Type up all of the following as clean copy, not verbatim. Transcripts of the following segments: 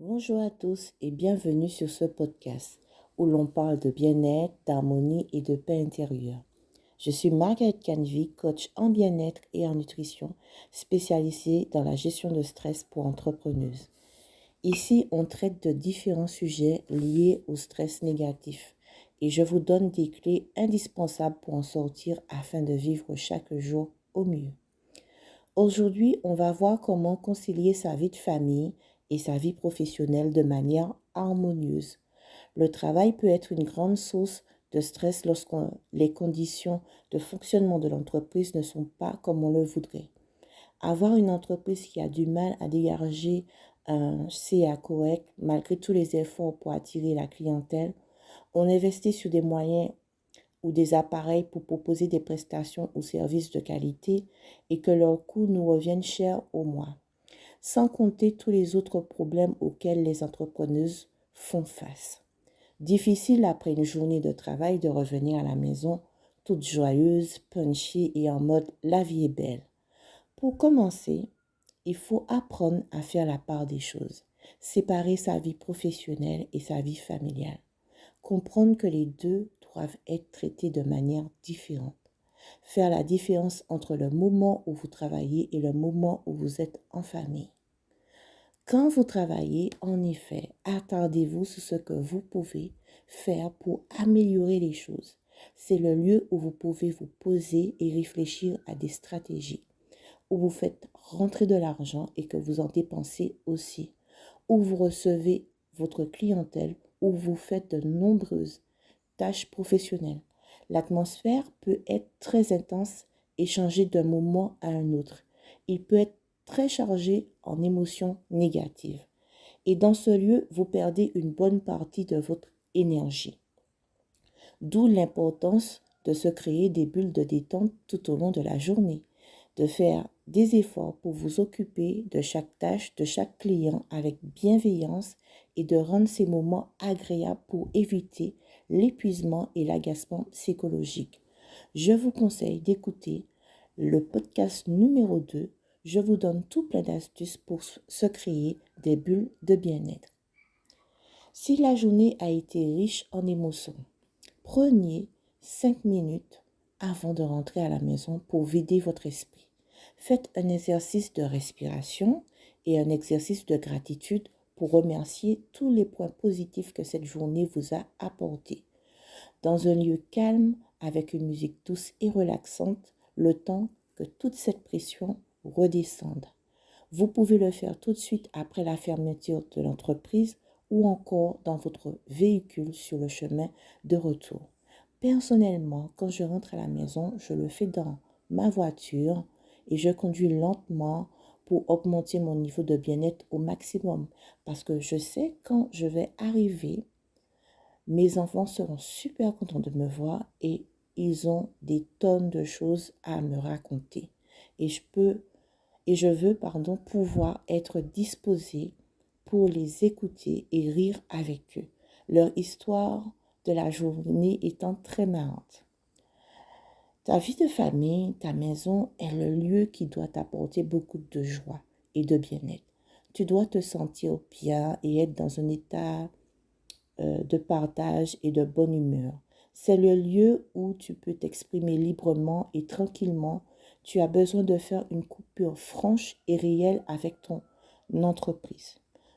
Bonjour à tous et bienvenue sur ce podcast où l'on parle de bien-être, d'harmonie et de paix intérieure. Je suis Margaret Canvey, coach en bien-être et en nutrition, spécialisée dans la gestion de stress pour entrepreneuses. Ici, on traite de différents sujets liés au stress négatif et je vous donne des clés indispensables pour en sortir afin de vivre chaque jour au mieux. Aujourd'hui, on va voir comment concilier sa vie de famille et sa vie professionnelle de manière harmonieuse. Le travail peut être une grande source de stress lorsque les conditions de fonctionnement de l'entreprise ne sont pas comme on le voudrait. Avoir une entreprise qui a du mal à dégager un CA correct malgré tous les efforts pour attirer la clientèle, on investit sur des moyens ou des appareils pour proposer des prestations ou services de qualité et que leurs coûts nous reviennent cher au mois, sans compter tous les autres problèmes auxquels les entrepreneuses font face. Difficile après une journée de travail de revenir à la maison toute joyeuse, punchy et en mode la vie est belle. Pour commencer, il faut apprendre à faire la part des choses, séparer sa vie professionnelle et sa vie familiale. Comprendre que les deux doivent être traités de manière différente. Faire la différence entre le moment où vous travaillez et le moment où vous êtes en famille. Quand vous travaillez, en effet, attardez-vous sur ce que vous pouvez faire pour améliorer les choses. C'est le lieu où vous pouvez vous poser et réfléchir à des stratégies, où vous faites rentrer de l'argent et que vous en dépensez aussi, où vous recevez votre clientèle, où vous faites de nombreuses tâches professionnelles. L'atmosphère peut être très intense et changer d'un moment à un autre. Il peut être très chargé en émotions négatives. Et dans ce lieu, vous perdez une bonne partie de votre énergie. D'où l'importance de se créer des bulles de détente tout au long de la journée, de faire des efforts pour vous occuper de chaque tâche, de chaque client avec bienveillance et de rendre ces moments agréables pour éviter l'épuisement et l'agacement psychologique. Je vous conseille d'écouter le podcast numéro 2. Je vous donne tout plein d'astuces pour se créer des bulles de bien-être. Si la journée a été riche en émotions, prenez 5 minutes avant de rentrer à la maison pour vider votre esprit. Faites un exercice de respiration et un exercice de gratitude pour remercier tous les points positifs que cette journée vous a apportés. Dans un lieu calme, avec une musique douce et relaxante, le temps que toute cette pression redescende. Vous pouvez le faire tout de suite après la fermeture de l'entreprise ou encore dans votre véhicule sur le chemin de retour. Personnellement, quand je rentre à la maison, je le fais dans ma voiture et je conduis lentement pour augmenter mon niveau de bien-être au maximum. Parce que je sais quand je vais arriver, mes enfants seront super contents de me voir et ils ont des tonnes de choses à me raconter. Et je veux pouvoir être disposée pour les écouter et rire avec eux. Leur histoire de la journée étant très marrante. Ta vie de famille, ta maison est le lieu qui doit t'apporter beaucoup de joie et de bien-être. Tu dois te sentir bien et être dans un état de partage et de bonne humeur. C'est le lieu où tu peux t'exprimer librement et tranquillement. Tu as besoin de faire une coupure franche et réelle avec ton entreprise.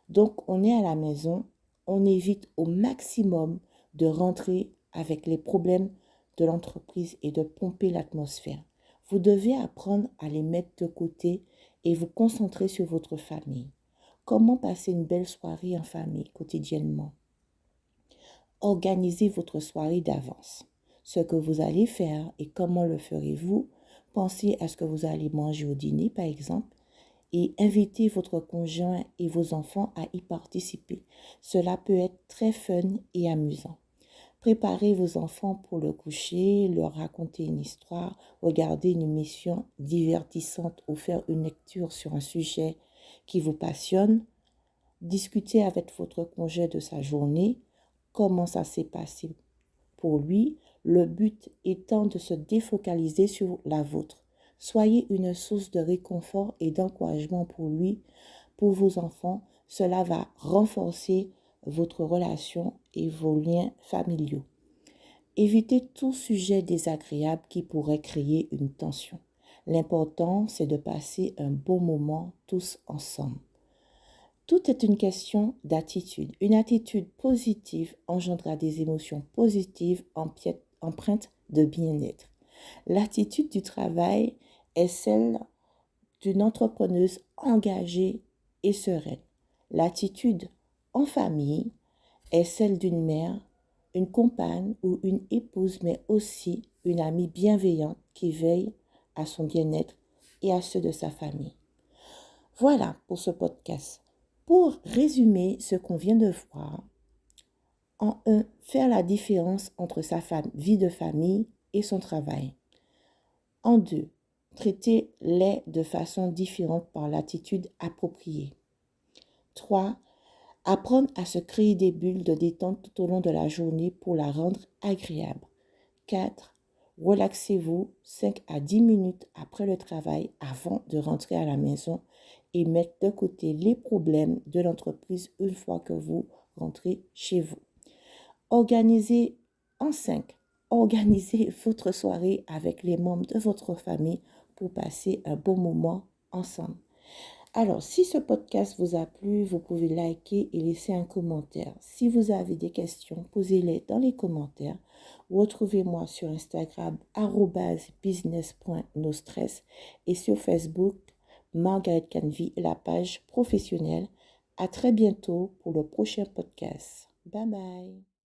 Donc, on est à la maison, on évite au maximum de rentrer avec les problèmes de l'entreprise et de pomper l'atmosphère. Vous devez apprendre à les mettre de côté et vous concentrer sur votre famille. Comment passer une belle soirée en famille quotidiennement? Organisez votre soirée d'avance. Ce que vous allez faire et comment le ferez-vous? Pensez à ce que vous allez manger au dîner, par exemple, et invitez votre conjoint et vos enfants à y participer. Cela peut être très fun et amusant. Préparez vos enfants pour le coucher, leur raconter une histoire, regarder une émission divertissante ou faire une lecture sur un sujet qui vous passionne. Discutez avec votre conjoint de sa journée, comment ça s'est passé pour lui, le but étant de se défocaliser sur la vôtre. Soyez une source de réconfort et d'encouragement pour lui, pour vos enfants. Cela va renforcer votre relation et vos liens familiaux. Évitez tout sujet désagréable qui pourrait créer une tension. L'important, c'est de passer un bon moment tous ensemble. Tout est une question d'attitude. Une attitude positive engendrera des émotions positives empreintes de bien-être. L'attitude du travail est celle d'une entrepreneuse engagée et sereine. L'attitude en famille est celle d'une mère, une compagne ou une épouse, mais aussi une amie bienveillante qui veille à son bien-être et à ceux de sa famille. Voilà pour ce podcast. Pour résumer ce qu'on vient de voir, en 1, faire la différence entre sa vie de famille et son travail. En 2, traitez-les de façon différente par l'attitude appropriée. 3, apprendre à se créer des bulles de détente tout au long de la journée pour la rendre agréable. 4, relaxez-vous 5 à 10 minutes après le travail avant de rentrer à la maison et mettre de côté les problèmes de l'entreprise une fois que vous rentrez chez vous. Organisez 5, organisez votre soirée avec les membres de votre famille pour passer un bon moment ensemble. Alors, si ce podcast vous a plu, vous pouvez liker et laisser un commentaire. Si vous avez des questions, posez-les dans les commentaires. Retrouvez-moi sur Instagram @business.nostress et sur Facebook Margaret Canvey, la page professionnelle. À très bientôt pour le prochain podcast. Bye bye.